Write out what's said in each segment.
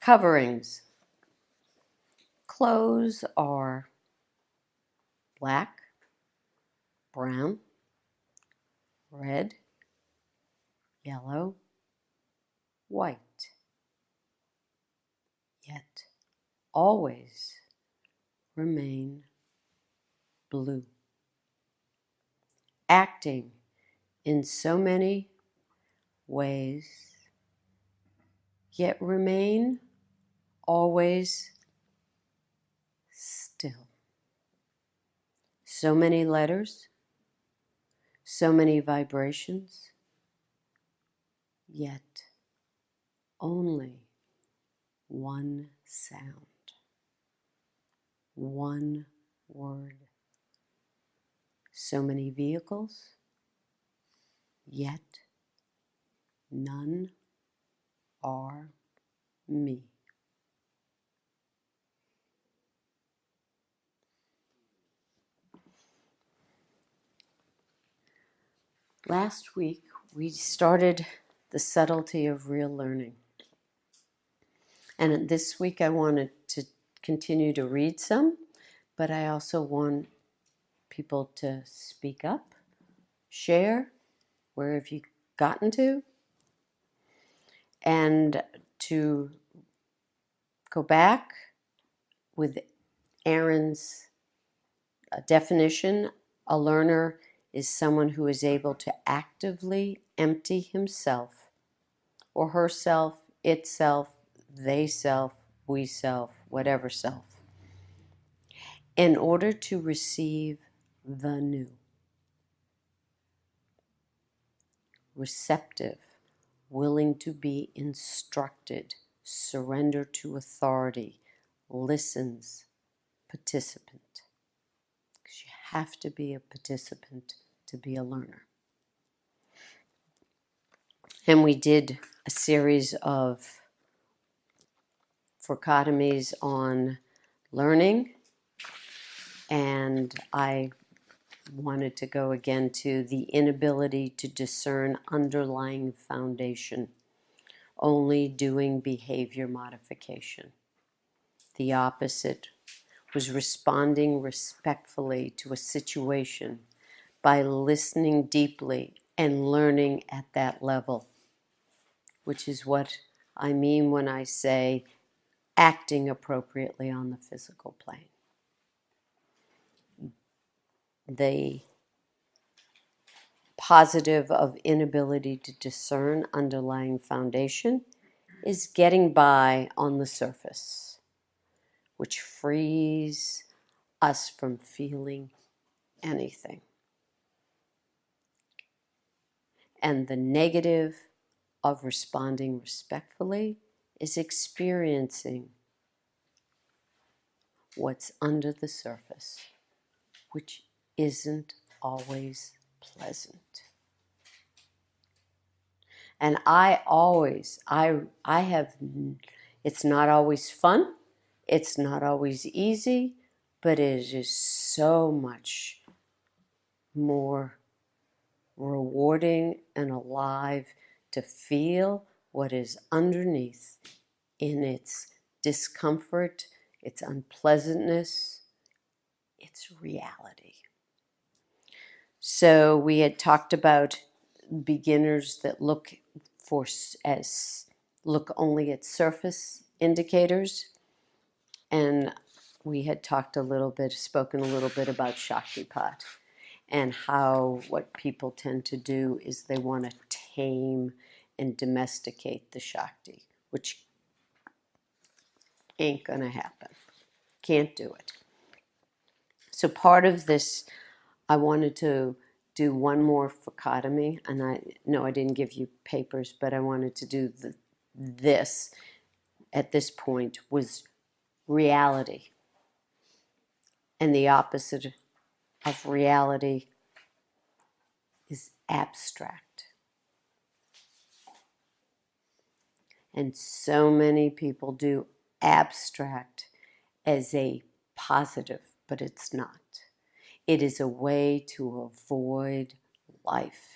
Coverings. Clothes are black, brown, red, yellow, white. Yet always remain blue. Acting in so many ways, yet remain always still. So many letters, so many vibrations, yet only one sound, one word. So many vehicles, yet none are me. Last week, we started the subtlety of real learning. And this week, I wanted to continue to read some, but I also want people to speak up, share, where have you gotten to, and to go back with Aaron's definition. A learner is someone who is able to actively empty himself or herself, itself, they self, we self, whatever self, in order to receive the new. Receptive, willing to be instructed, surrender to authority, listens, participant. Because you have to be a participant to be a learner. And we did a series of dichotomies on learning, and I wanted to go again to the inability to discern underlying foundation, only doing behavior modification. The opposite was responding respectfully to a situation by listening deeply and learning at that level, which is what I mean when I say acting appropriately on the physical plane. The positive of inability to discern underlying foundation is getting by on the surface, which frees us from feeling anything. And the negative of responding respectfully is experiencing what's under the surface, which isn't always pleasant. And I have, it's not always fun, it's not always easy, but it is so much more rewarding and alive to feel what is underneath in its discomfort, its unpleasantness, its reality. So we had talked about beginners that look only at surface indicators, and we had spoken a little bit about Shaktipat, and how what people tend to do is they want to tame and domesticate the Shakti, which ain't gonna happen. Can't do it. So part of this, I wanted to do one more dichotomy, and I didn't give you papers, but I wanted to do this at this point was reality. And the opposite of reality is abstract. And so many people do abstract as a positive, but it's not. It is a way to avoid life.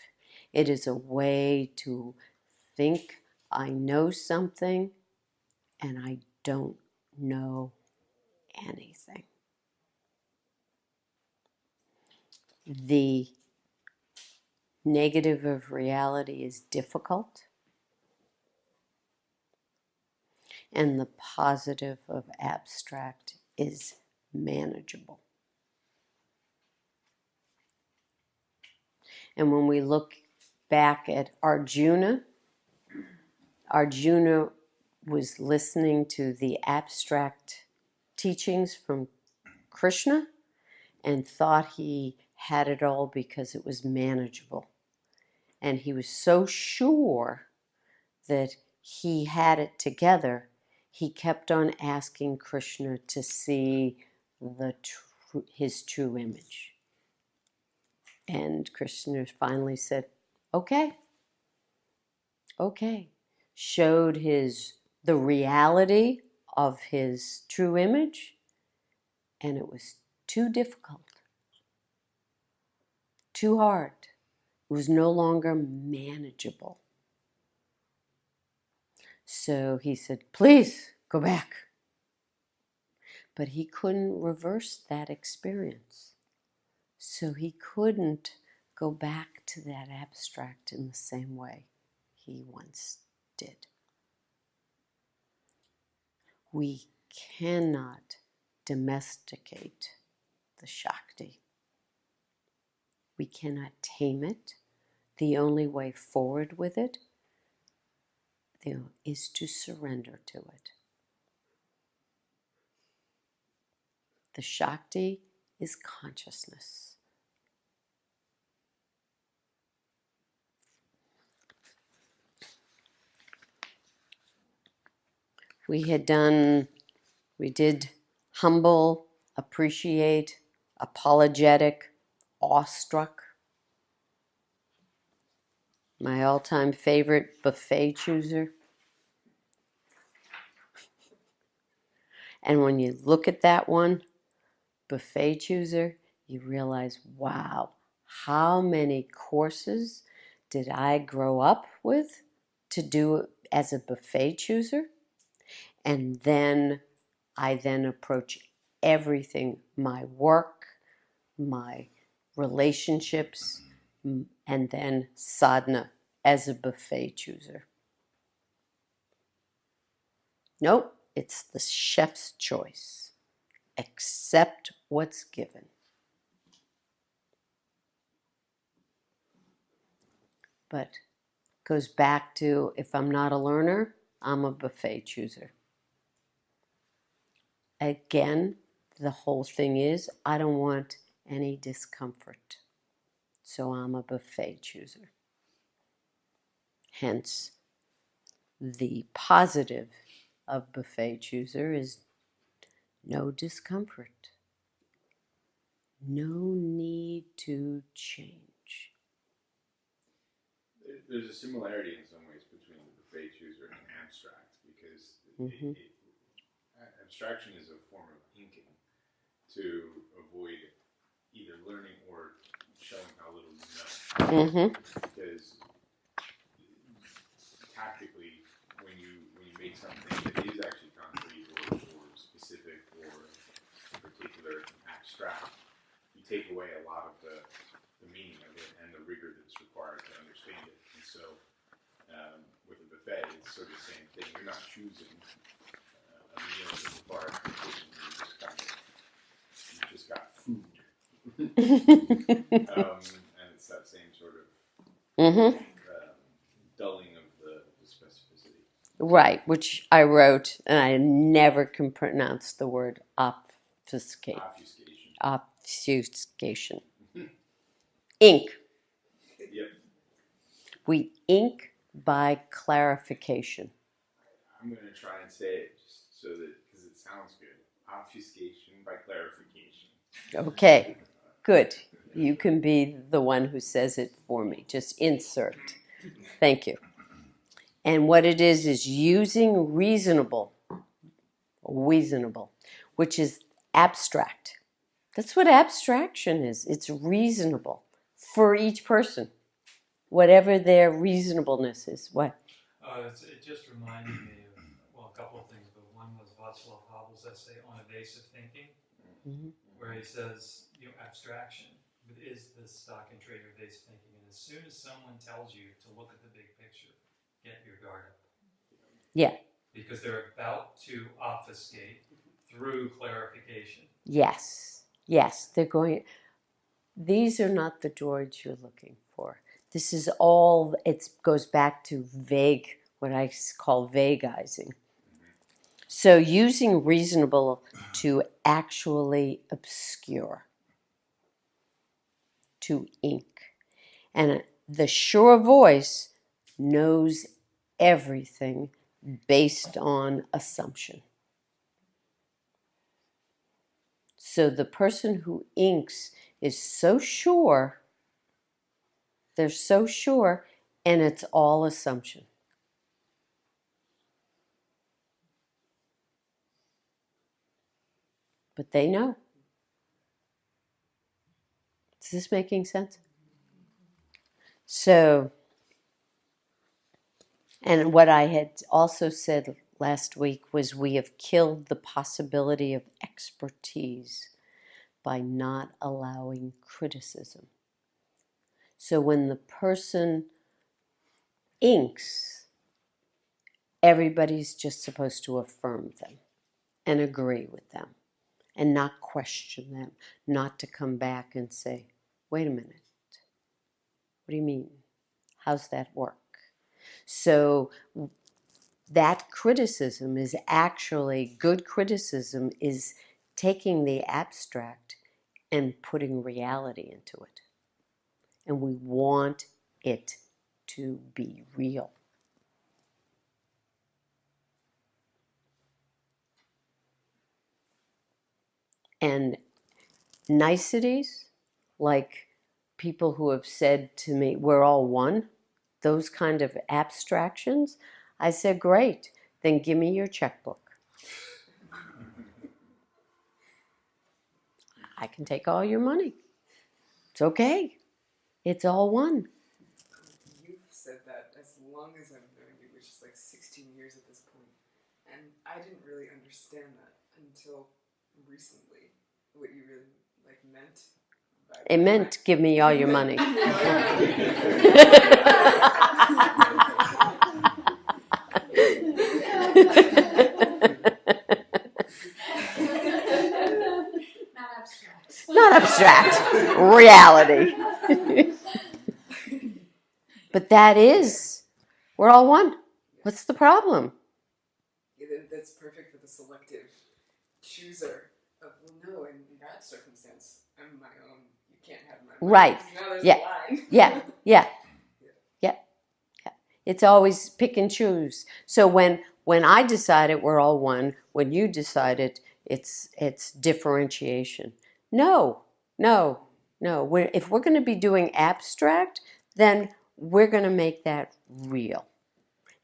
It is a way to think I know something and I don't know anything. The negative of reality is difficult, and the positive of abstract is manageable. And when we look back at Arjuna was listening to the abstract teachings from Krishna and thought he had it all because it was manageable. And he was so sure that he had it together, he kept on asking Krishna to see his true image. And Krishna finally said, okay. Showed the reality of his true image, and it was too difficult, too hard. It was no longer manageable. So he said, please go back. But he couldn't reverse that experience. So he couldn't go back to that abstract in the same way he once did. We cannot domesticate the Shakti. We cannot tame it. The only way forward with it is to surrender to it. The Shakti is consciousness. We did humble, appreciate, apologetic, awestruck. My all-time favorite, buffet chooser. And when you look at that one, buffet chooser, you realize, wow, how many courses did I grow up with to do as a buffet chooser? And then I approach everything, my work, my relationships, and then sadhana as a buffet chooser. Nope, it's the chef's choice. Accept what's given. But goes back to, if I'm not a learner, I'm a buffet chooser. Again, the whole thing is, I don't want any discomfort. So I'm a buffet chooser. Hence, the positive of buffet chooser is no discomfort. No need to change. There's a similarity in some ways between the buffet chooser and abstract, because abstraction is a form of inking to avoid either learning or showing how little you know. Because tactically, when you make something that is actually concrete or specific or particular abstract, you take away a lot of the meaning of it and the rigor that's required to understand it. And so with a buffet, it's sort of the same thing. You're not choosing a meal that requires precision. You just got food. And it's that same sort of dulling of the specificity. Right, which I wrote, and I never can pronounce the word obfuscate. Obfuscation. Ink. Yep. We ink by clarification. I'm going to try and say it just so that, because it sounds good. Obfuscation by clarification. Okay, good. You can be the one who says it for me. Just insert. Thank you. And what it is using reasonable, which is abstract. That's what abstraction is. It's reasonable for each person, whatever their reasonableness is. What? It just reminded me of, a couple of things, but Václav Havel's essay on evasive thinking, Mm-hmm. where he says, abstraction is the stock and trade of evasive thinking. And as soon as someone tells you to look at the big picture, get your guard up. Yeah. Because they're about to obfuscate through clarification. Yes. Yes. They're going. These are not the droids you're looking for. This is all. It goes back to vague, what I call vaguizing. So using reasonable to actually obscure, to ink. And the sure voice knows everything based on assumption. So the person who inks is so sure, they're so sure, and it's all assumption. But they know. Is this making sense? So, and what I had also said last week was we have killed the possibility of expertise by not allowing criticism. So when the person inks, everybody's just supposed to affirm them and agree with them and not question them, not to come back and say, wait a minute, what do you mean? How's that work? So that criticism is actually, good criticism is taking the abstract and putting reality into it. And we want it to be real. And niceties, like people who have said to me, we're all one, those kind of abstractions, I said, great, then give me your checkbook. I can take all your money. It's okay. It's all one. You've said that as long as I've known you, which is like 16 years at this point. And I didn't really understand that until recently, what you really meant by It meant give me all your money. Not abstract. Reality. But that is, we're all one. What's the problem? Yeah, that's perfect for the selective chooser of, well, no, in that circumstance, I'm my own. You can't have my money. Right. Now there's Yeah. a line. Yeah. It's always pick and choose. So when I decided we're all one, when you decided it's differentiation. No. If we're going to be doing abstract, then we're going to make that real.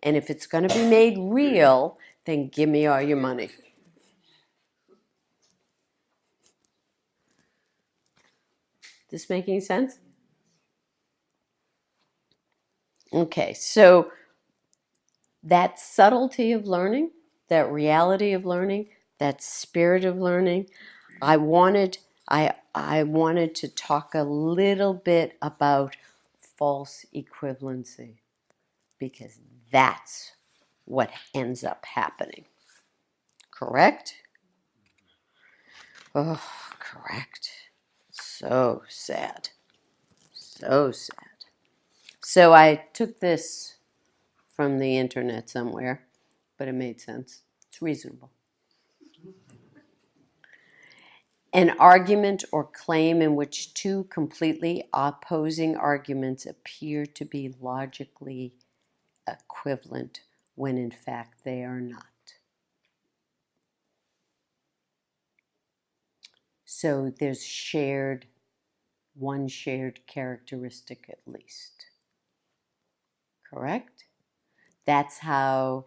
And if it's going to be made real, then give me all your money. This making sense? Okay, so that subtlety of learning, that reality of learning, that spirit of learning, I wanted to talk a little bit about false equivalency, because that's what ends up happening. Correct? Oh, correct. So sad. So sad. So I took this from the internet somewhere, but it made sense. It's reasonable. An argument or claim in which two completely opposing arguments appear to be logically equivalent when in fact they are not. So there's one shared characteristic at least. Correct? That's how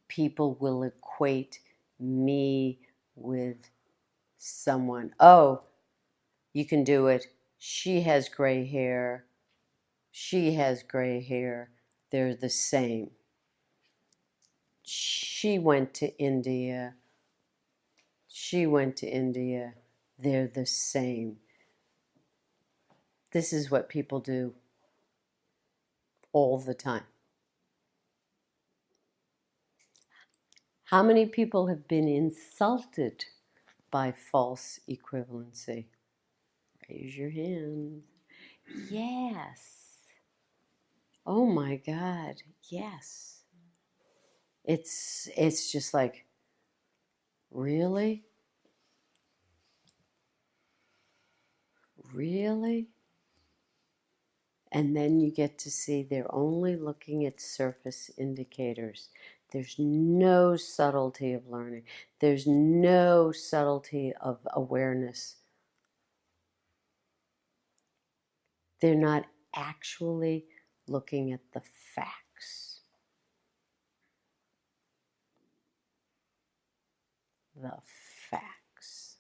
people will equate me with someone. Oh, you can do it. She has gray hair. She has gray hair. They're the same. She went to India. She went to India. They're the same. This is what people do all the time. How many people have been insulted by false equivalency? Raise your hand. Yes. Oh my God. Yes. It's just like, really? Really? And then you get to see they're only looking at surface indicators. There's no subtlety of learning. There's no subtlety of awareness. They're not actually looking at the facts. The facts.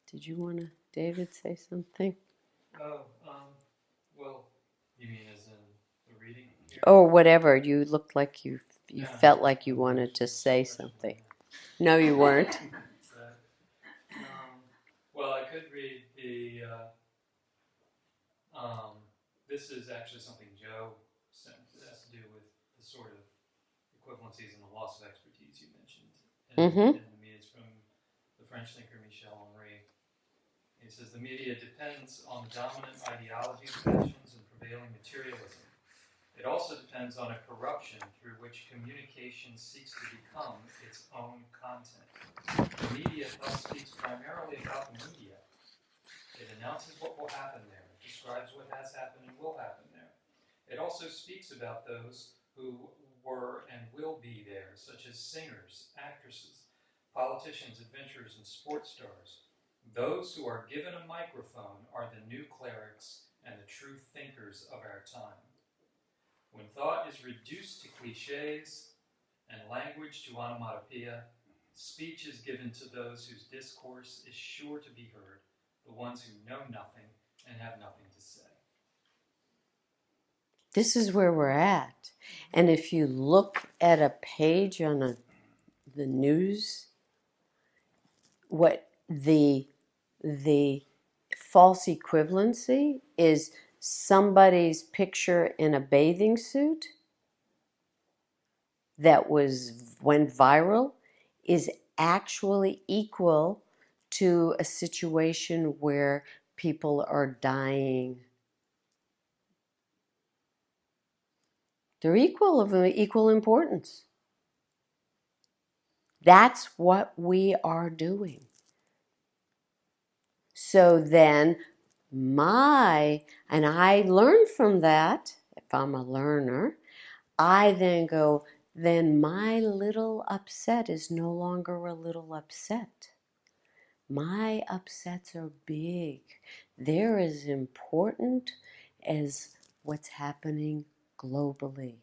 Did you want to, David, say something? Oh, well, you mean as in the reading here? Or whatever. You looked like you No, felt like you no, wanted to say especially something. now. No, you weren't. But, well, I could read the. This is actually something Joe sent. It has to do with the sort of equivalencies and the loss of expertise you mentioned. Mm-hmm. And the media is from the French thinker Michel Henry. He says the media depends on the dominant ideology of factions and prevailing materialism. It also depends on a corruption through which communication seeks to become its own content. The media thus speaks primarily about the media. It announces what will happen there. It describes what has happened and will happen there. It also speaks about those who were and will be there, such as singers, actresses, politicians, adventurers, and sports stars. Those who are given a microphone are the new clerics and the true thinkers of our time. When thought is reduced to cliches and language to onomatopoeia, speech is given to those whose discourse is sure to be heard, the ones who know nothing and have nothing to say. This is where we're at. And if you look at a page on the news, what the false equivalency is somebody's picture in a bathing suit that went viral is actually equal to a situation where people are dying. They're equal importance. That's what we are doing. So then and I learn from that, if I'm a learner, I then go, then my little upset is no longer a little upset. My upsets are big. They're as important as what's happening globally.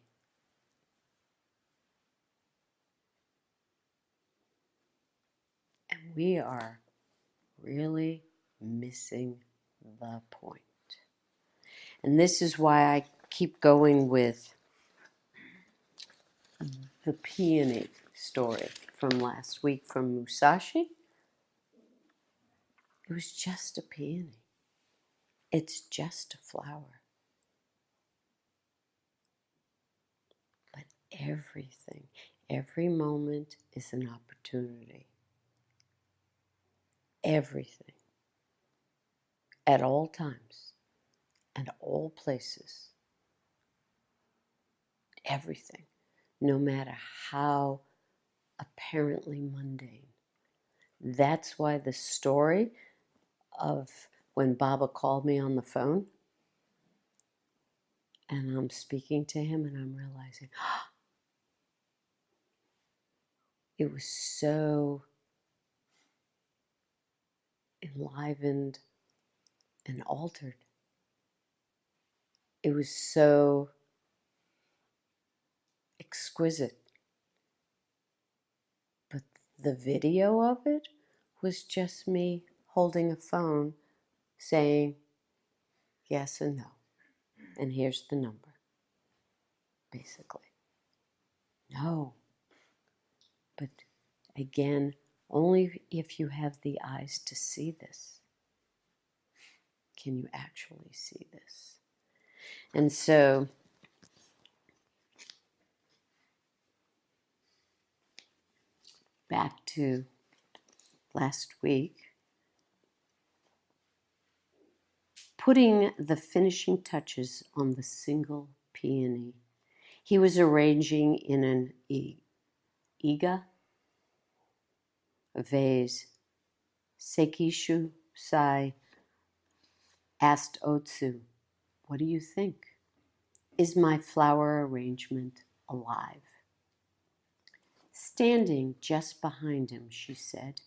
And we are really missing the point. And this is why I keep going with the peony story from last week from Musashi. It was just a peony. It's just a flower. But everything, every moment is an opportunity. Everything. At all times. And all places. Everything. No matter how apparently mundane. That's why the story of when Baba called me on the phone and I'm speaking to him and I'm realizing it was so enlivened and altered. It was so exquisite. But the video of it was just me holding a phone saying yes and no. And here's the number, basically. No. But again, only if you have the eyes to see this can you actually see this. And so back to last week, putting the finishing touches on the single peony. He was arranging in an iga, a vase. Sekishu Sai asked Otsu, "What do you think? Is my flower arrangement alive?" Standing just behind him, she said,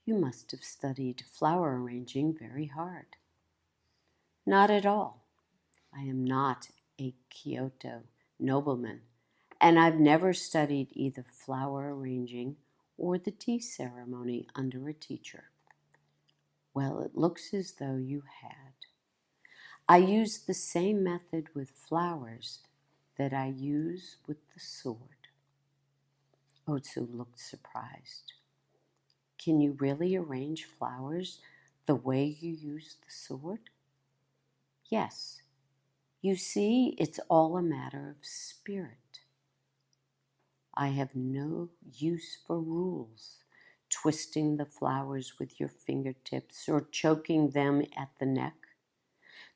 "You must have studied flower arranging very hard." "Not at all. I am not a Kyoto nobleman, and I've never studied either flower arranging or the tea ceremony under a teacher." "Well, it looks as though you had. I use the same method with flowers that I use with the sword." Otsu looked surprised. "Can you really arrange flowers the way you use the sword?" "Yes. You see, it's all a matter of spirit. I have no use for rules, twisting the flowers with your fingertips or choking them at the neck.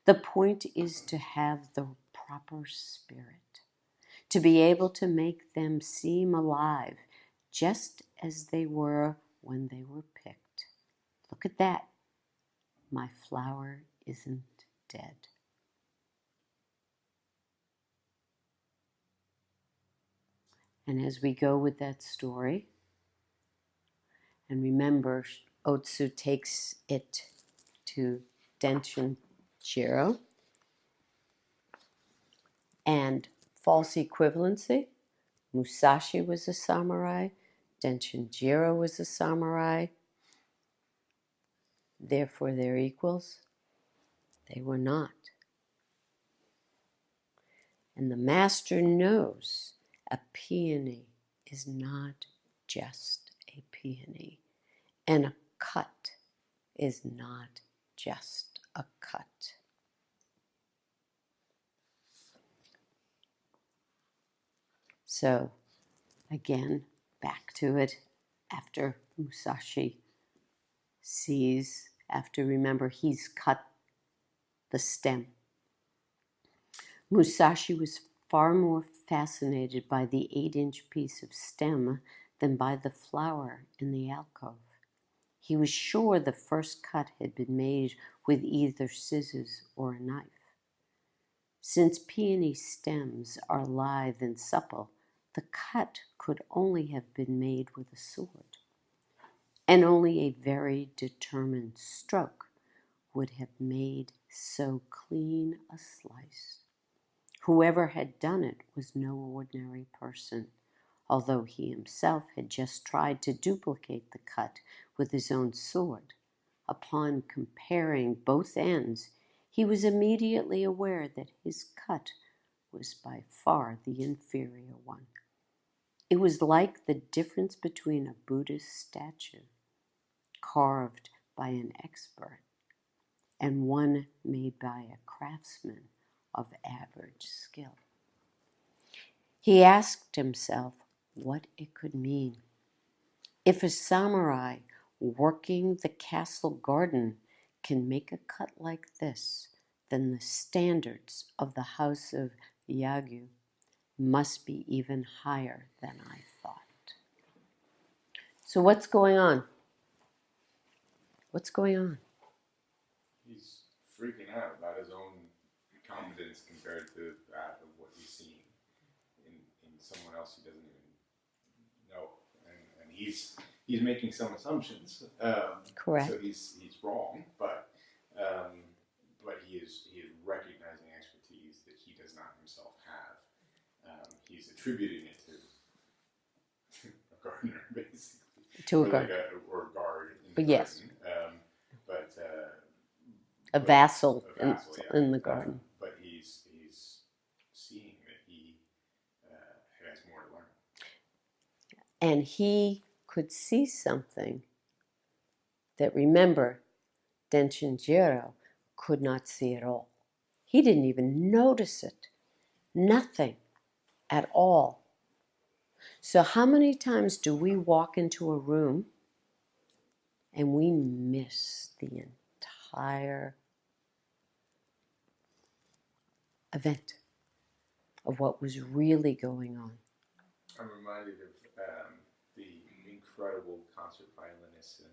The point is to have the proper spirit, to be able to make them seem alive just as they were when they were picked. Look at that. My flower isn't dead." And as we go with that story, and remember, Otsu takes it to Denshin Jiro, and false equivalency. Musashi was a samurai. Denshin Jiro was a samurai. Therefore, they're equals. They were not. And the master knows a peony is not just a peony, and a cut is not just a cut. So, again, back to it after Musashi sees, after remember, he's cut the stem. Musashi was far more fascinated by the 8-inch piece of stem than by the flower in the alcove. He was sure the first cut had been made with either scissors or a knife. Since peony stems are lithe and supple, the cut could only have been made with a sword, and only a very determined stroke would have made so clean a slice. Whoever had done it was no ordinary person, although he himself had just tried to duplicate the cut with his own sword. Upon comparing both ends, he was immediately aware that his cut was by far the inferior one. It was like the difference between a Buddhist statue, carved by an expert, and one made by a craftsman of average skill. He asked himself what it could mean. If a samurai working the castle garden can make a cut like this, then the standards of the house of Yagyu must be even higher than I thought. So what's going on? What's going on? He's freaking out about his own competence compared to that of what he's seeing in someone else he doesn't even know, and he's making some assumptions. Correct. So he's wrong, but he is recognizing expertise that he does not himself have. He's attributing it to a gardener, basically, To a or or a guard in the garden. A vassal, yeah. in the garden. But he's seeing that he has more to learn. And he could see something that, remember, Denshinjiro could not see at all. He didn't even notice it. Nothing at all. So how many times do we walk into a room and we miss the entire event of what was really going on? I'm reminded of the incredible concert violinists and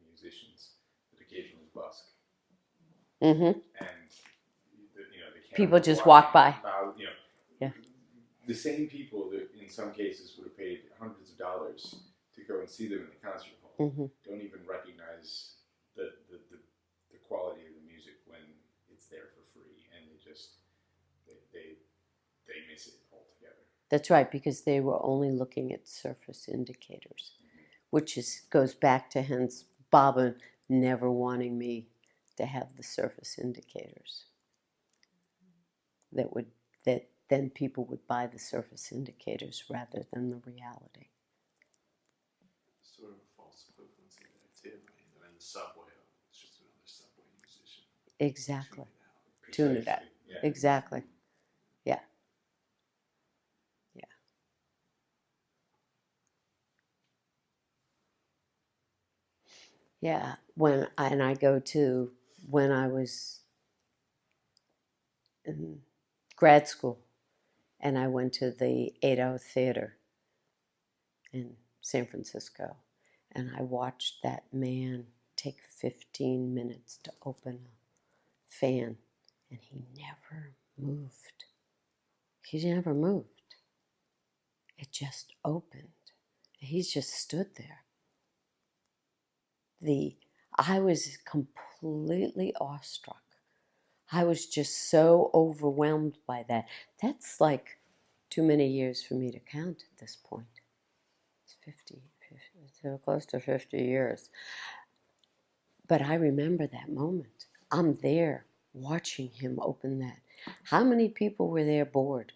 musicians that occasionally busk. Mm-hmm. And the People just walk by. Yeah. The same people that in some cases would have paid hundreds of dollars to go and see them in the concert hall don't even recognize the quality of the music when it's there for free, and they miss it altogether. That's right, because they were only looking at surface indicators, which goes back to hence Baba never wanting me to have the surface indicators. That then people would buy the surface indicators rather than the reality. Sort of a false equivalency there too. And then the subway, it's just another subway musician. Exactly. Tune Tune it out. Yeah. Exactly. Yeah. Yeah. Yeah. When I was in grad school, and I went to the 8-Hour Theater in San Francisco, and I watched that man take 15 minutes to open a fan, and he never moved. He never moved. It just opened. He just stood there. I was completely awestruck. I was just so overwhelmed by that. That's like too many years for me to count at this point. It's 50, it's close to 50 years. But I remember that moment. I'm there watching him open that. How many people were there bored?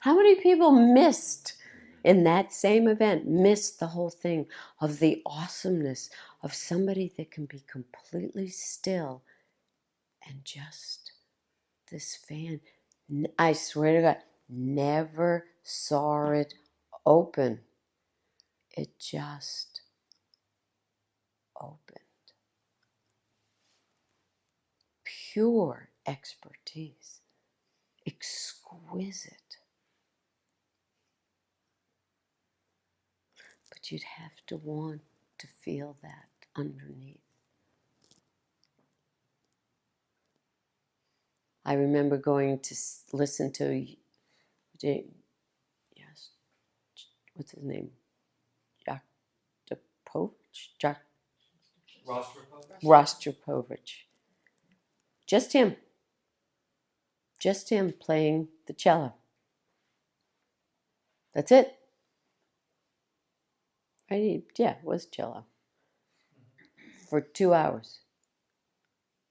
How many people missed in that same event, missed the whole thing of the awesomeness of somebody that can be completely still and just this fan? I swear to God, never saw it open. It just opened. Pure expertise. Exquisite. But you'd have to want to feel that underneath. I remember going to listen to, yes, what's his name? Rostropovich. Just him. Just him playing the cello. That's it. Yeah, it was cello. For 2 hours.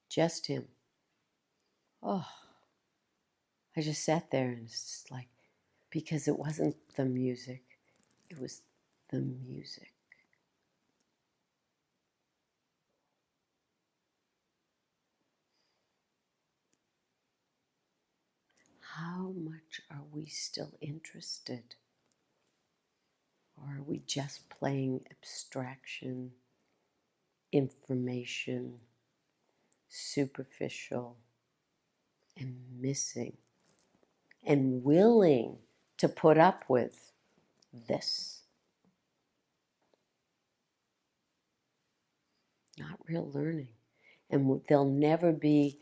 Just him. Oh, I just sat there and it's just like, because it wasn't the music, it was the music. How much are we still interested? Or are we just playing abstraction, information, superficial, and missing, and willing to put up with this? Not real learning. And there'll never be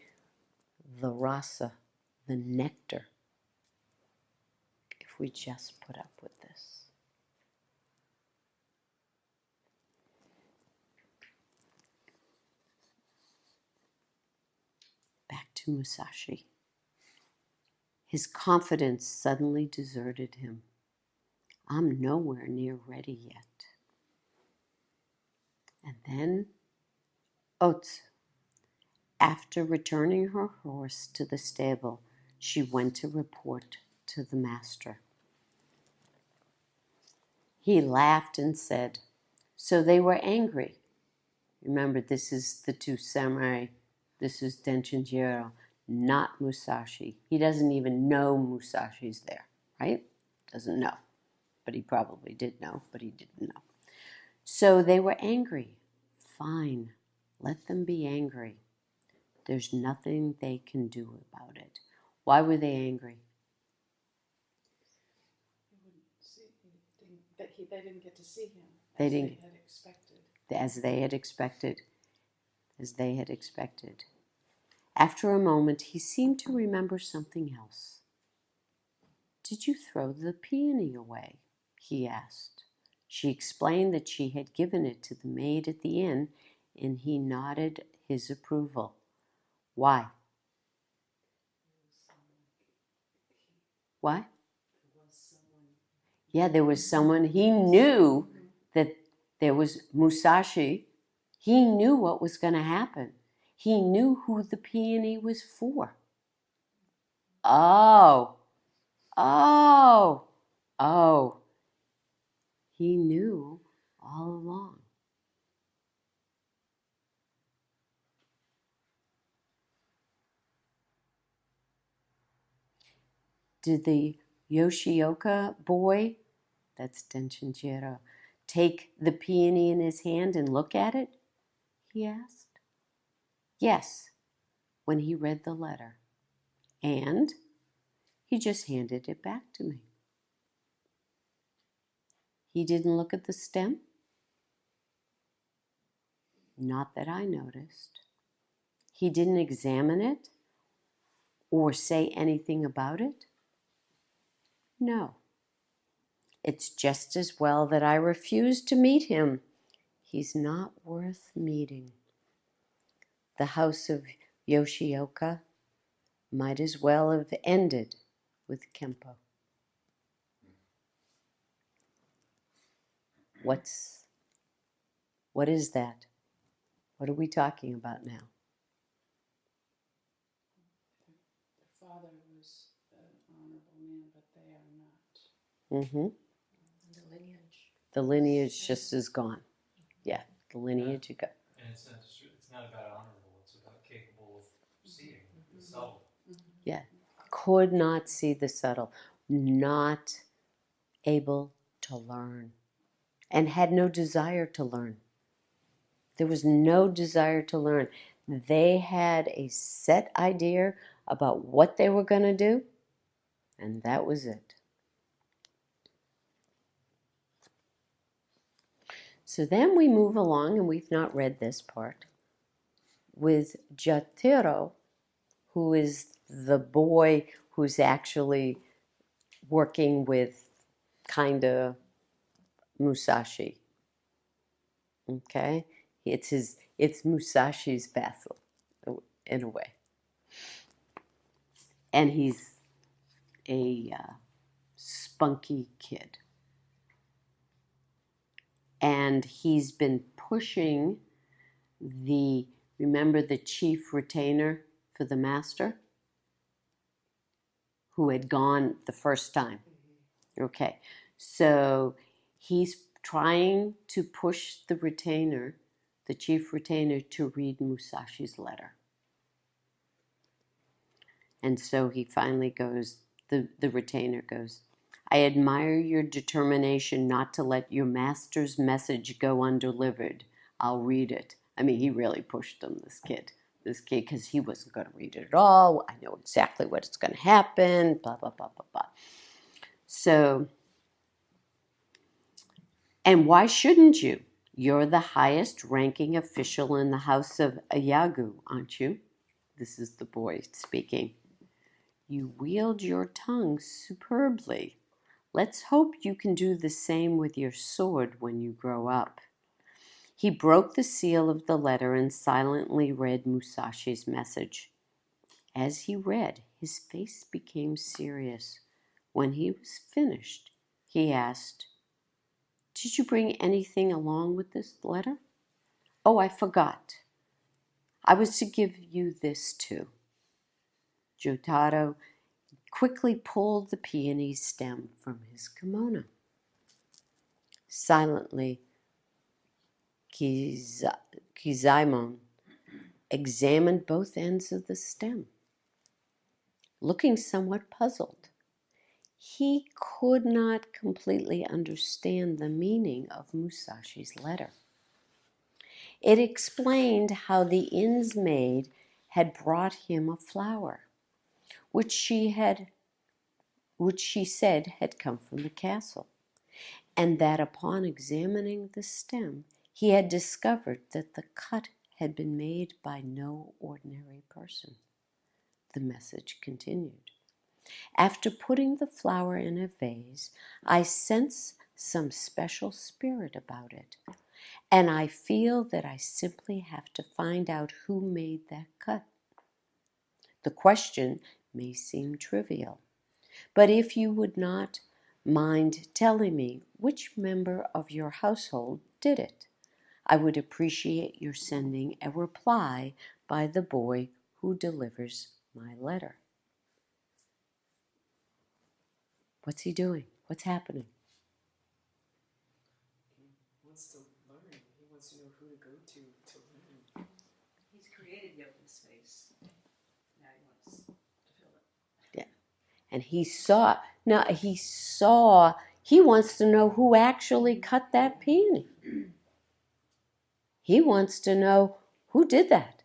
the rasa, the nectar, if we just put up with this. Back to Musashi. His confidence suddenly deserted him. I'm nowhere near ready yet. And then Otsu. After returning her horse to the stable, she went to report to the master. He laughed and said, "So they were angry." Remember, this is the two samurai. This is Denchinjiro, not Musashi. He doesn't even know Musashi's there, right? Doesn't know. But he probably did know, but he didn't know. So they were angry. Fine, let them be angry. There's nothing they can do about it. Why were they angry? They didn't get to see him They as didn't- they had expected. As they had expected. As they had expected. After a moment, he seemed to remember something else. "Did you throw the peony away?" he asked. She explained that she had given it to the maid at the inn, and he nodded his approval. Why? What? Yeah, there was someone. He knew that there was Musashi. He knew what was going to happen. He knew who the peony was for. Oh, oh, oh. He knew all along. Did the Yoshioka boy, that's Denchinjiro, take the peony in his hand and look at it? He asked. Yes, when he read the letter. And he just handed it back to me. He didn't look at the stem? Not that I noticed. He didn't examine it or say anything about it? No. It's just as well that I refused to meet him. He's not worth meeting. The house of Yoshioka might as well have ended with Kempo. What is that? What are we talking about now? The father was an honorable man, but they are not. Mm-hmm. The lineage. The lineage just is gone. Yeah, the lineage you go. And it's not about honorable, it's about capable of seeing the subtle. Yeah, could not see the subtle, not able to learn, and had no desire to learn. There was no desire to learn. They had a set idea about what they were going to do, and that was it. So then we move along, and we've not read this part, with Jatiro, who is the boy who's actually working with kind of Musashi. Okay? It's Musashi's vassal, in a way. And he's a spunky kid. And he's been pushing remember the chief retainer for the master? Who had gone the first time. Okay, so he's trying to push the retainer, the chief retainer, to read Musashi's letter. And so he finally goes, the retainer goes, "I admire your determination not to let your master's message go undelivered. I'll read it." I mean, he really pushed him, this kid, because he wasn't going to read it at all. I know exactly what's going to happen, blah, blah, blah, blah, blah. So, and why shouldn't you? You're the highest ranking official in the house of Ayagu, aren't you? This is the boy speaking. You wield your tongue superbly. Let's hope you can do the same with your sword when you grow up. He broke the seal of the letter and silently read Musashi's message. As he read, his face became serious. When he was finished, he asked, "Did you bring anything along with this letter?" "Oh, I forgot. I was to give you this too." Jotaro quickly pulled the peony stem from his kimono. Silently, Kizaemon examined both ends of the stem, looking somewhat puzzled. He could not completely understand the meaning of Musashi's letter. It explained how the inn's maid had brought him a flower, which she said had come from the castle, and that upon examining the stem, he had discovered that the cut had been made by no ordinary person. The message continued. After putting the flower in a vase, I sense some special spirit about it, and I feel that I simply have to find out who made that cut. The question may seem trivial, but if you would not mind telling me which member of your household did it, I would appreciate your sending a reply by the boy who delivers my letter. What's he doing? What's happening? He wants to learn. He wants to know who to go to learn. He's created yoga space. Now he wants to fill it. Yeah. And he wants to know who actually cut that peony. He wants to know who did that.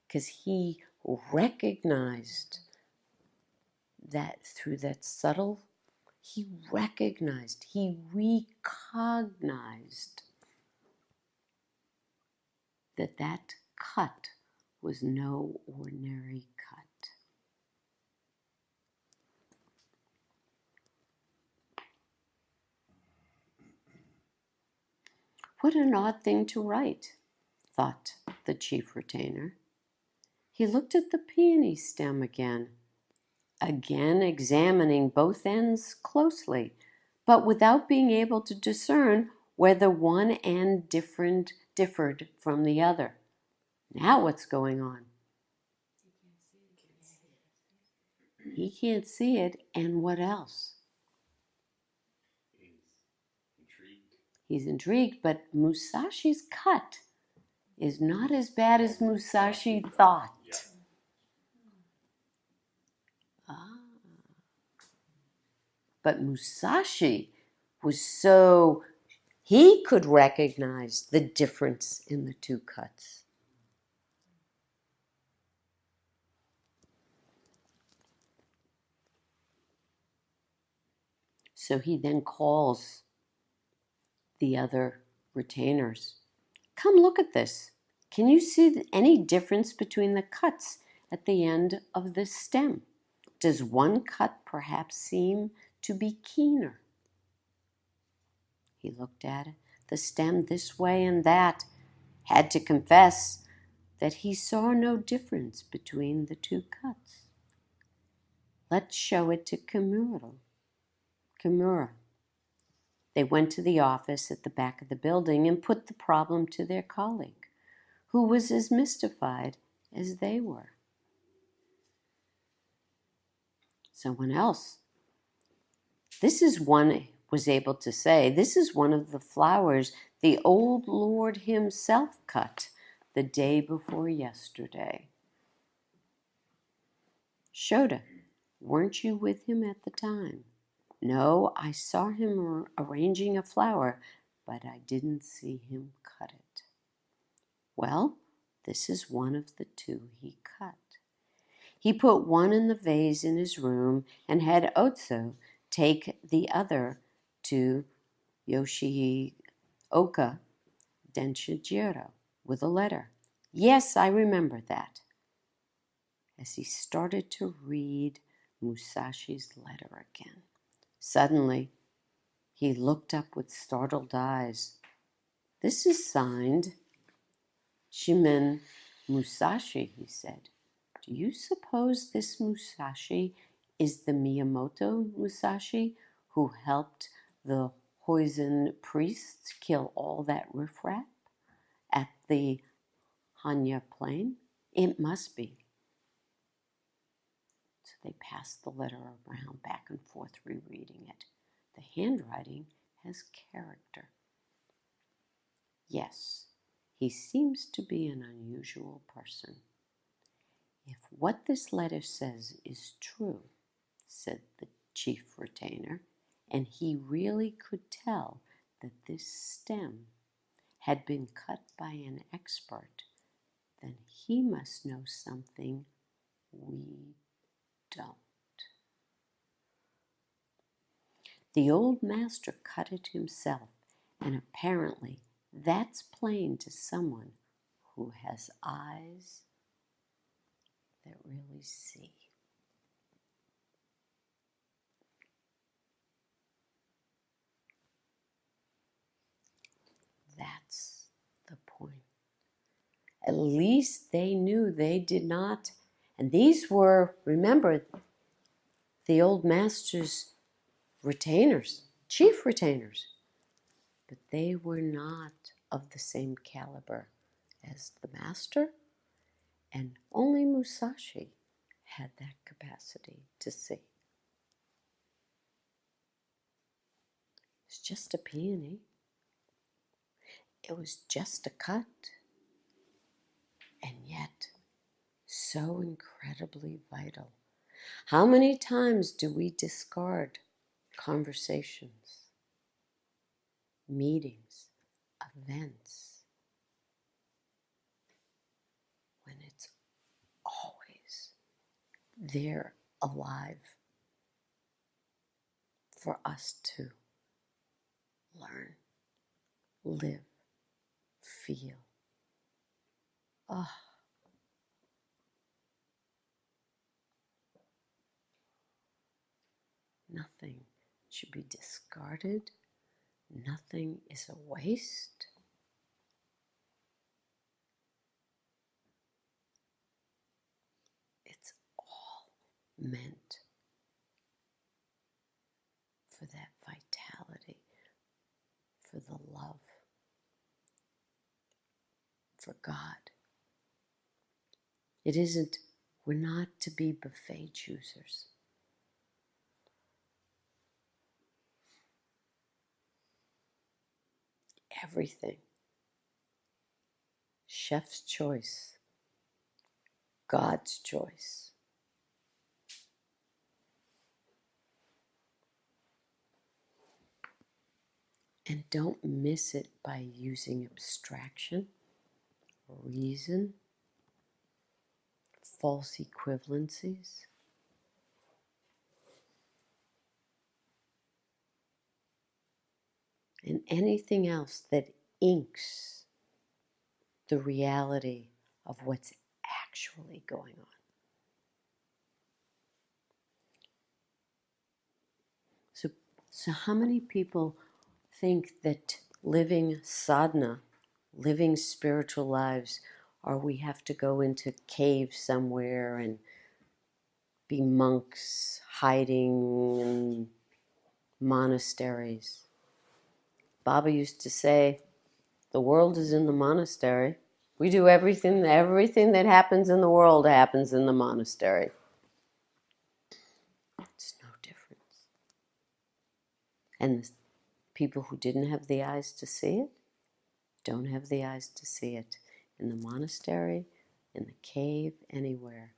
Because he recognized that through that subtle, he recognized that cut was no ordinary cut. What an odd thing to write, thought the chief retainer. He looked at the peony stem again examining both ends closely, but without being able to discern whether one end differed from the other. Now what's going on? He can't see it, and what else? He's intrigued, but Musashi's cut is not as bad as Musashi thought. But Musashi he could recognize the difference in the two cuts. So he then calls the other retainers. Come look at this. Can you see any difference between the cuts at the end of this stem? Does one cut perhaps seem to be keener? He looked at it, the stem this way and that, had to confess that he saw no difference between the two cuts. Let's show it to Kimura. They went to the office at the back of the building and put the problem to their colleague, who was as mystified as they were. Someone else. Was able to say, this is one of the flowers the old Lord himself cut the day before yesterday. Shoda, weren't you with him at the time? No, I saw him arranging a flower, but I didn't see him cut it. Well, this is one of the two he cut. He put one in the vase in his room and had Otso take the other to Yoshioka Denshijiro with a letter. Yes, I remember that. As he started to read Musashi's letter again, suddenly he looked up with startled eyes. This is signed Shimen Musashi, he said. Do you suppose this Musashi is the Miyamoto Musashi who helped the Hoisin priests kill all that riffraff at the Hanya plain? It must be. So they passed the letter around back and forth, rereading it. The handwriting has character. Yes, he seems to be an unusual person. If what this letter says is true, said the chief retainer, and he really could tell that this stem had been cut by an expert, then he must know something we don't. The old master cut it himself, and apparently that's plain to someone who has eyes that really see. That's the point. At least they knew they did not. And these were, remember, the old master's retainers, chief retainers. But they were not of the same caliber as the master, and only Musashi had that capacity to see. It's just a peony. It was just a cut, and yet so incredibly vital. How many times do we discard conversations, meetings, events, when it's always there alive for us to learn, live, feel? Oh, nothing should be discarded. Nothing is a waste. It's all meant for that vitality, for the love, for God. It isn't, we're not to be buffet choosers. Everything. Chef's choice. God's choice. And don't miss it by using abstraction, reason, false equivalencies. And anything else that inks the reality of what's actually going on. So how many people think that living sadhana, living spiritual lives, or we have to go into caves somewhere and be monks hiding in monasteries? Baba used to say, the world is in the monastery. We do everything that happens in the world happens in the monastery. It's no difference. And the people who didn't have the eyes to see it, don't have the eyes to see it. In the monastery, in the cave, anywhere.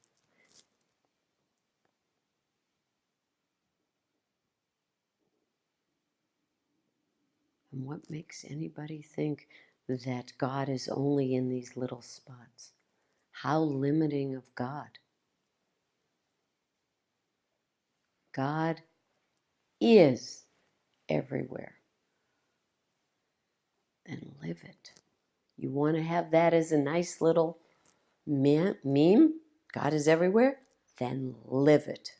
And what makes anybody think that God is only in these little spots? How limiting of God. God is everywhere. And live it. You want to have that as a nice little meme? God is everywhere? Then live it.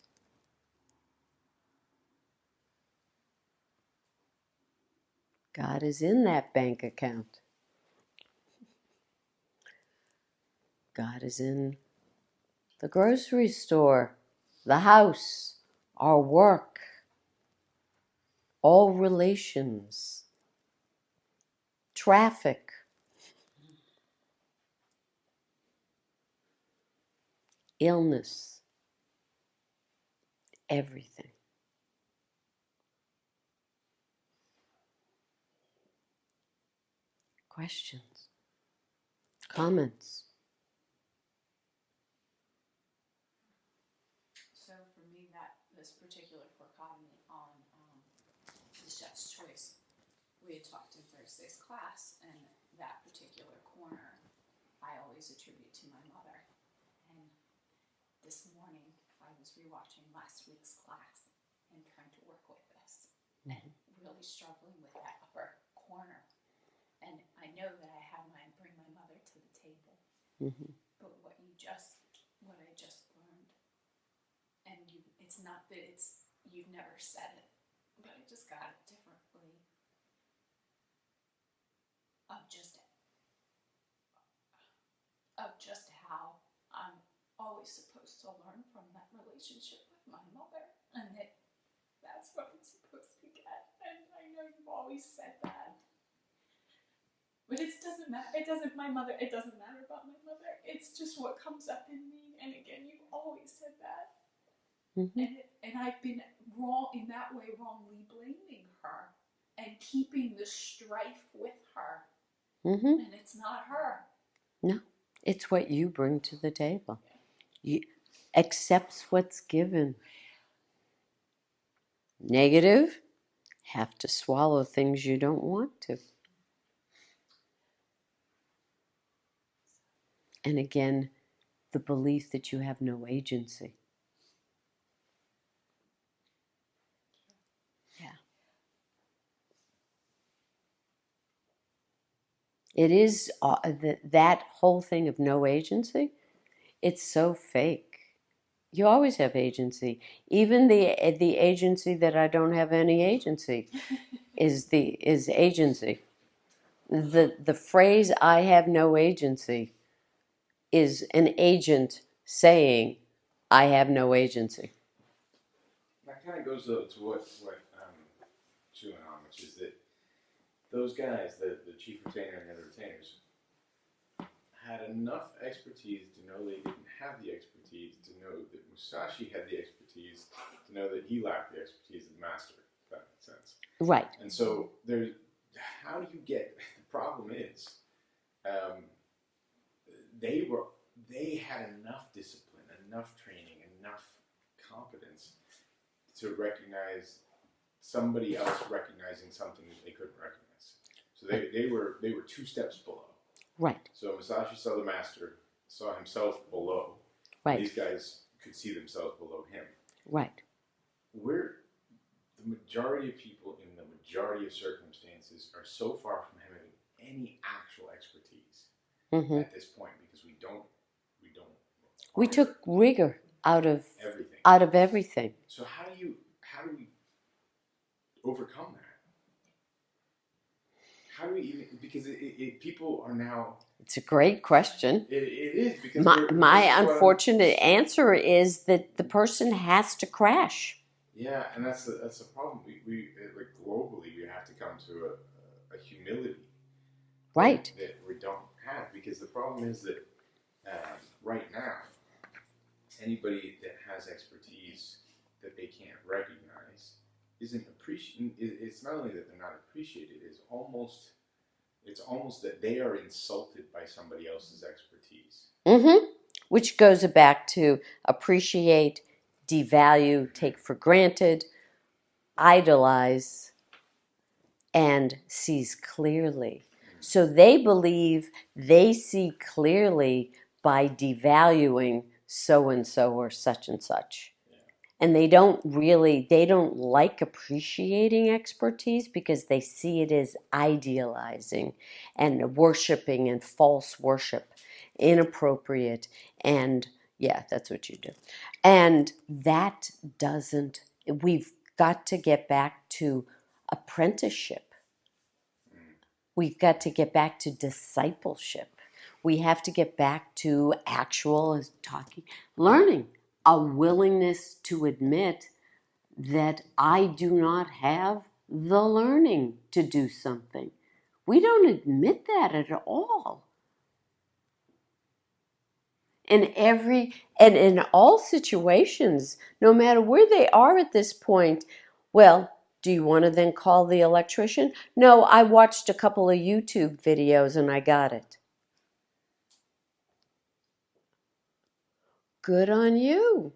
God is in that bank account. God is in the grocery store, the house, our work, all relations, traffic, illness, everything. questions, comments? So for me, this particular dichotomy on the chef's choice, we had talked in Thursday's class, and that particular corner I always attribute to my mother. And this morning I was rewatching last week's class and trying to work with this, and really struggling with that upper corner. And I know that I have bring my mother to the table, but what I just learned, and it's not that you've never said it, but I just got it differently, of just how I'm always supposed to learn from that relationship with my mother, and that's what I'm supposed to get. And I know you've always said that, but it doesn't matter. It doesn't matter about my mother. It's just what comes up in me. And again, you've always said that. And I've been wrong in that way, wrongly blaming her and keeping the strife with her. And it's not her. No, it's what you bring to the table. You accepts what's given. Negative, have to swallow things you don't want to. And again, the belief that you have no agency. Yeah. It is that whole thing of no agency, it's so fake. You always have agency. Even the agency that I don't have any agency is agency. The phrase "I have no agency" is an agent saying I have no agency. That kind of goes to what chewing on, which is that those guys, the chief retainer and the other retainers, had enough expertise to know they didn't have the expertise, to know that Musashi had the expertise, to know that he lacked the expertise of the master, if that makes sense. Right. And so how do you get, the problem is, they had enough discipline, enough training, enough competence to recognize somebody else recognizing something that they couldn't recognize. So they were 2 steps below. Right. So Musashi saw the master, saw himself below. Right. These guys could see themselves below him. Right. The majority of people in the majority of circumstances are so far from having any actual expertise at this point, because we don't. We took rigor out of everything. So how do we overcome that? How do we even, because people are now. It's a great question. It is, because my unfortunate answer is that the person has to crash. Yeah, and that's the problem. We like globally, we have to come to a humility, right, that we don't have, because the problem is that right now, anybody that has expertise that they can't recognize isn't appreciated. It's not only that they're not appreciated; it's almost that they are insulted by somebody else's expertise. Which goes back to appreciate, devalue, take for granted, idolize, and sees clearly. So they believe they see clearly by devaluing so-and-so or such and such. And they don't like appreciating expertise because they see it as idealizing and worshiping and false worship, inappropriate. And yeah, that's what you do. And we've got to get back to apprenticeship. We've got to get back to discipleship. We have to get back to actual learning, a willingness to admit that I do not have the learning to do something. We don't admit that at all. And in all situations, no matter where they are at this point, well, Do you want to then call the electrician? No, I watched a couple of YouTube videos and I got it. Good on you.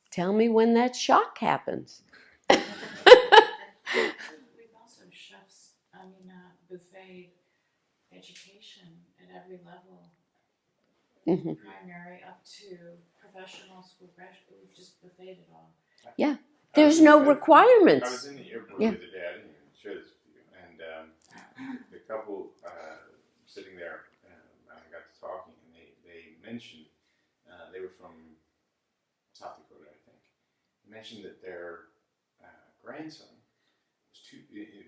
Tell me when that shock happens. We've also buffet education at every level, Mhm. primary up to professional school graduate. We've just buffeted it all. Yeah. There's no I requirements. was in the airport Yeah. the other day. I didn't even share this with you. And the couple sitting there, I got to talking, and they mentioned they were from South Dakota, I think. They mentioned that their grandson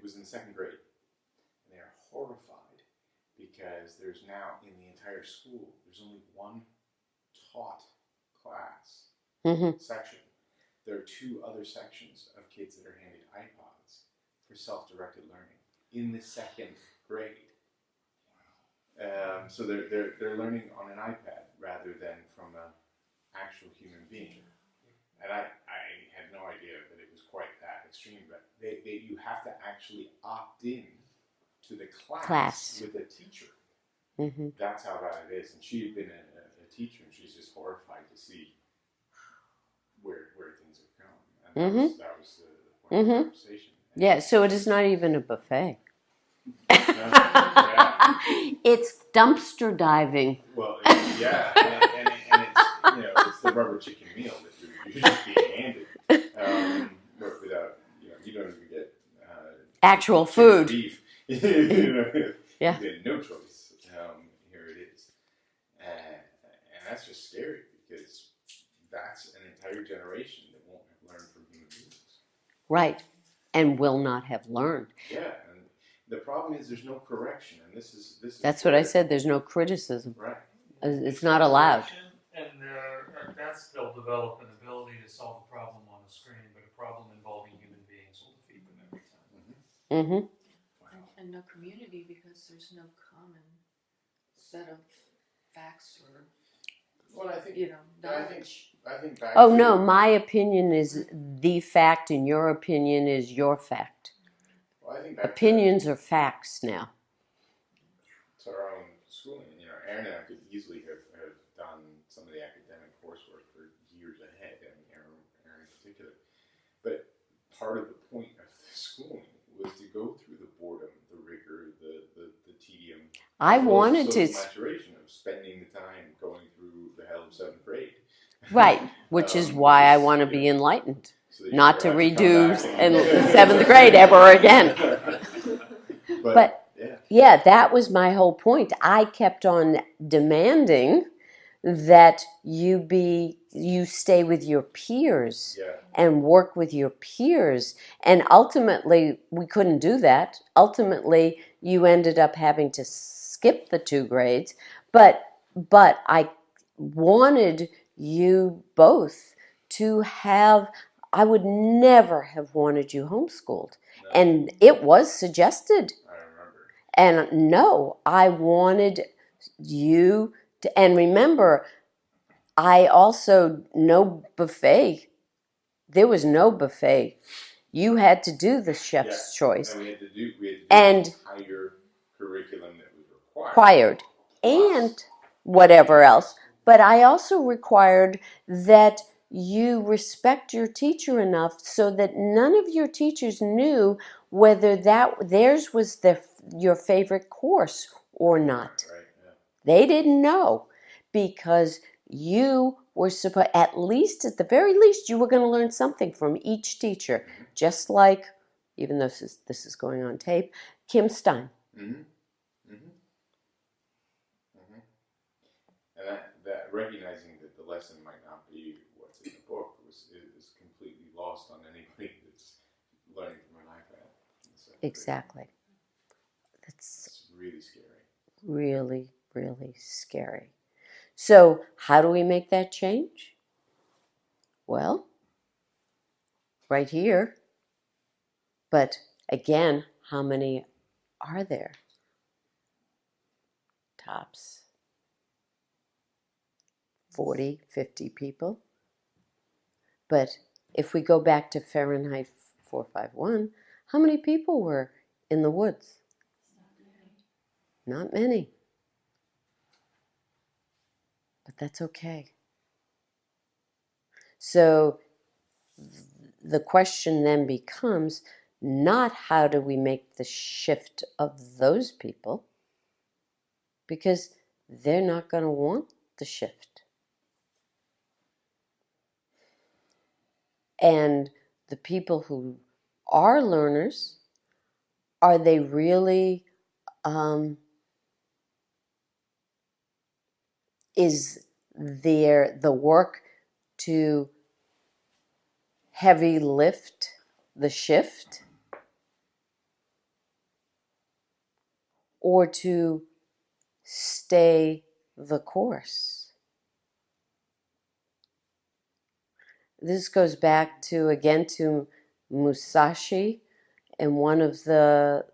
was in the second grade, and they are horrified because there's now in the entire school there's only one taught class section. There are two other sections of kids that are handed iPods for self-directed learning in the second grade. So they're learning on an iPad rather than from an actual human being. And I had no idea that it was quite that extreme, but you have to actually opt in to the class. With a teacher. Mm-hmm. That's how bad it is. And she had been a teacher, and she's just horrified to see where things have gone. And that was the point of the conversation. Yeah, so it is not even a buffet. Yeah. It's dumpster diving. Well, yeah, and it's it's the rubber chicken meal that you're just being handed, without you don't even get Actual food. Beef. Yeah. You get no choice. Here it is, and that's just scary because that's an entire generation that won't have learned from human beings. Right, and will not have learned. Yeah, and the problem is there's no correction, and this is. That's what I said. There's no criticism. Right. It's not allowed. And they'll develop an ability to solve a problem on a screen, but a problem involving human beings will defeat them every time. Mm-hmm. And no community because there's no common set of facts or Well, I think knowledge. I think back. Oh to, no, my opinion is the fact, and your opinion is your fact. Well, I think back Opinions are facts now. to our own schooling. Aaron and I could easily have done some of the academic coursework for years ahead. I mean, Aaron in particular. But part of the point of the schooling was to go through the boredom, the rigor, the tedium. I wanted to. Maturation of spending the time going through the hell of seventh grade. Right, which is why I want to be enlightened. So Not to redo in and seventh grade ever again. But yeah, that was my whole point. I kept on demanding that you stay with your peers and work with your peers. And ultimately, we couldn't do that. Ultimately, you ended up having to skip the 2 grades. But I wanted you both to have, I would never have wanted you homeschooled. No. And it was suggested. I remember. And no, I wanted you to, and remember, I also, no buffet. There was no buffet. You had to do the chef's choice. And we had to do And the entire curriculum that was required. And whatever else. But I also required that you respect your teacher enough so that none of your teachers knew whether theirs was your favorite course or not. Right, yeah. They didn't know because you were supposed, at the very least, you were going to learn something from each teacher. Just like, even though this is going on tape, Kim Stein. Mm-hmm. And that recognizing that the lesson might not be what's in the book is completely lost on anybody that's learning from an iPad. Exactly. It's really scary. Really, really scary. So how do we make that change? Well, right here. But again, how many are there? Tops 40, 50 people. But if we go back to Fahrenheit 451, How many people were in the woods? Not many. But that's okay. So the question then becomes not how do we make the shift of those people, because they're not going to want the shift. And the people who are learners, are they really, is the work to heavy lift the shift, or to stay the course? This goes back to, again, to Musashi, and one of the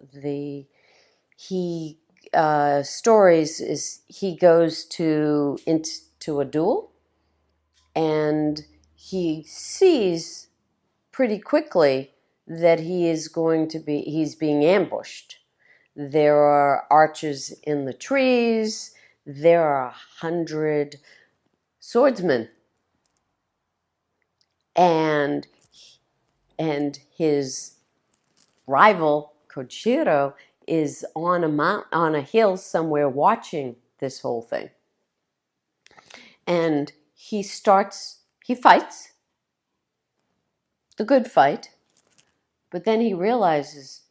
stories is he goes into a duel, and he sees pretty quickly that he's being ambushed. There are archers in the trees. There are 100 swordsmen, and his rival Kochiro is on a hill somewhere watching this whole thing. And he fights the good fight, but then he realizes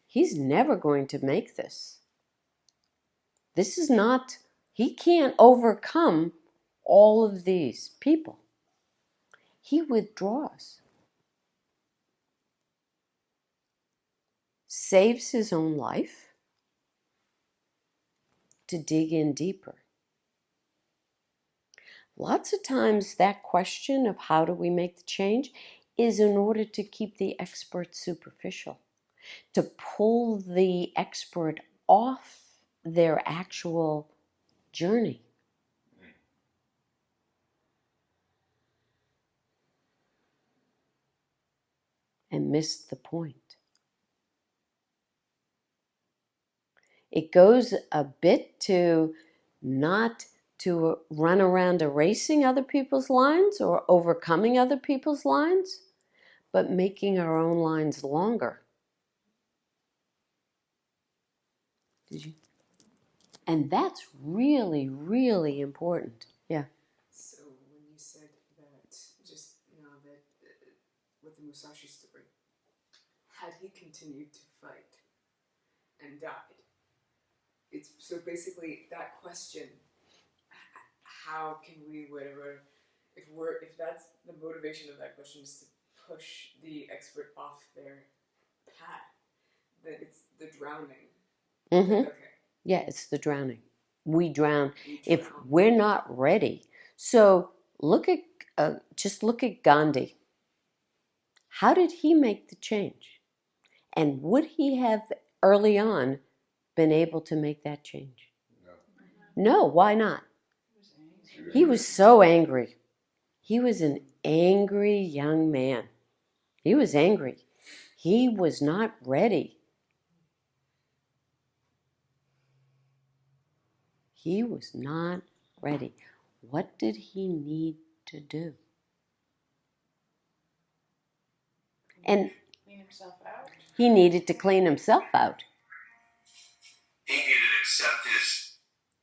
he's never going to make this. This is not, he can't overcome all of these people. He withdraws, saves his own life to dig in deeper. Lots of times that question of how do we make the change is in order to keep the expert superficial, to pull the expert off their actual journey. And miss the point. It goes a bit to not to run around erasing other people's lines or overcoming other people's lines, but making our own lines longer. Did you? And that's really, really important. Yeah. So when you said that, just now that with the Musashi story, had he continued to fight and died, it's so basically that question: how can we, whatever, if that's the motivation of that question is to push the expert off their path, then it's the drowning. Mm-hmm. Okay. Yeah, it's the drowning. We drown We if drown. we're not ready. So just look at Gandhi. How did he make the change? And would he have early on been able to make that change? No, why not? He was so angry. He was an angry young man. He was angry. He was not ready. He was not ready. What did he need to do? And Clean himself out. he needed to clean himself out. He needed to accept his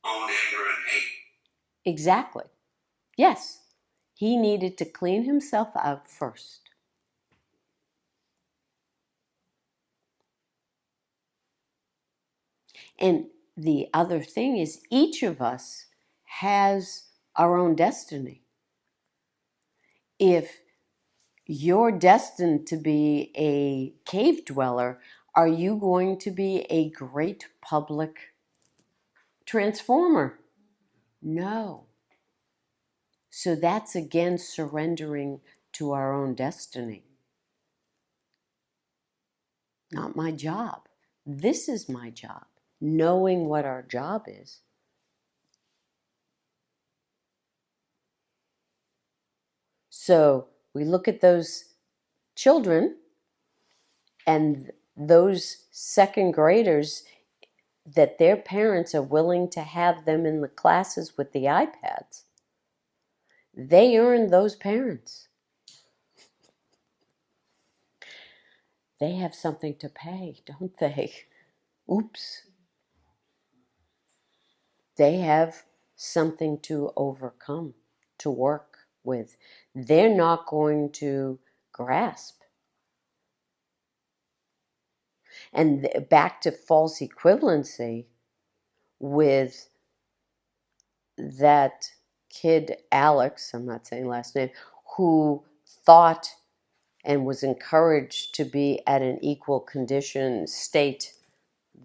own anger and hate. Exactly. Yes. He needed to clean himself out first. And the other thing is, each of us has our own destiny. If you're destined to be a cave dweller, are you going to be a great public transformer? No. So that's again surrendering to our own destiny. Not my job. This is my job. Knowing what our job is. So we look at those children, and those second graders, that their parents are willing to have them in the classes with the iPads, they earn those parents. They have something to pay, don't they? Oops. They have something to overcome, to work with. They're not going to grasp. And back to false equivalency with that kid, Alex, I'm not saying last name, who thought and was encouraged to be at an equal condition state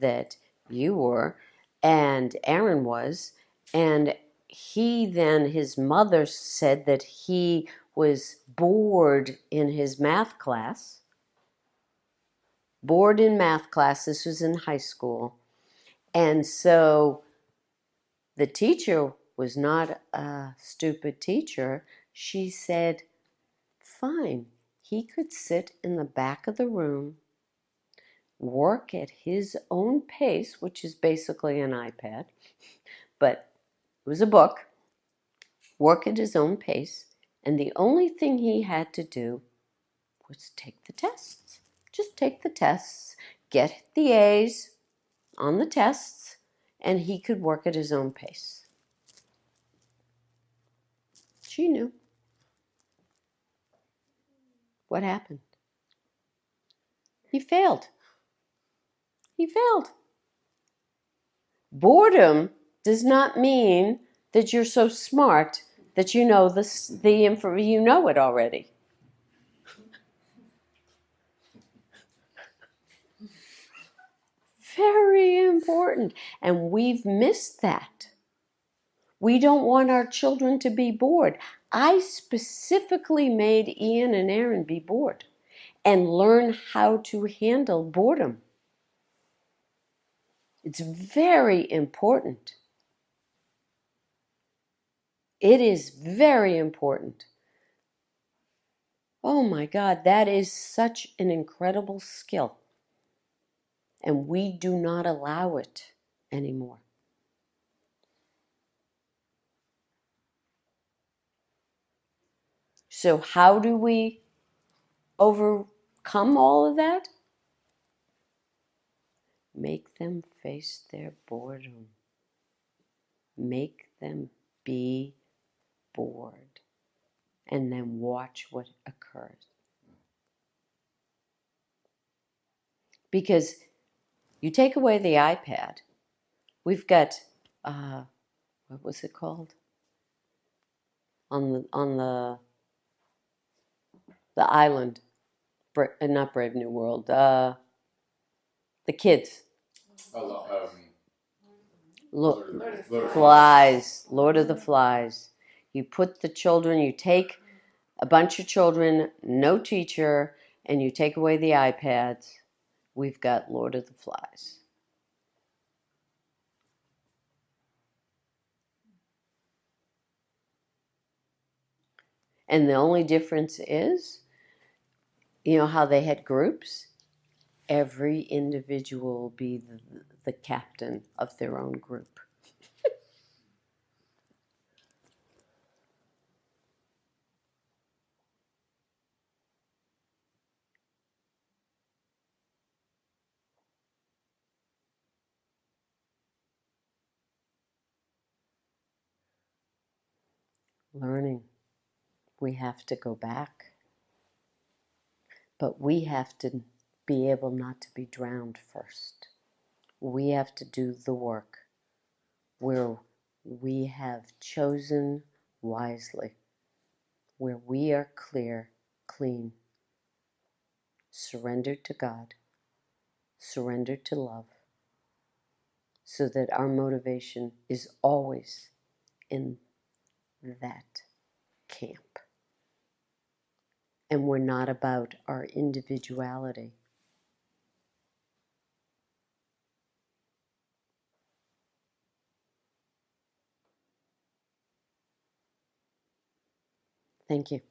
that you were and Aaron was. And he then, his mother said that he was bored in his math class. Bored in math class. This was in high school. And so the teacher was not a stupid teacher. She said, fine, he could sit in the back of the room, work at his own pace, which is basically an iPad, but it was a book, work at his own pace, and the only thing he had to do was take the tests. Just take the tests, get the A's on the tests, and he could work at his own pace. She knew. What happened? He failed. He failed. Boredom does not mean that you're so smart that you know the info, you know it already. Very important. And we've missed that. We don't want our children to be bored. I specifically made Ian and Aaron be bored and learn how to handle boredom. It's very important. It is very important. Oh my God, that is such an incredible skill. And we do not allow it anymore. So how do we overcome all of that? Make them face their boredom. Make them be bored. And then watch what occurs. Because you take away the iPad, we've got, what was it called? On the island, not Brave New World, the kids. Flies, Lord of the Flies. You put the children, you take a bunch of children, no teacher, and you take away the iPads. We've got Lord of the Flies. And the only difference is, you know how they had groups? Every individual will be the captain of their own group. Learning. We have to go back. But we have to be able not to be drowned first. We have to do the work where we have chosen wisely, where we are clear, clean, surrendered to God, surrendered to love, so that our motivation is always in that camp. And we're not about our individuality. Thank you.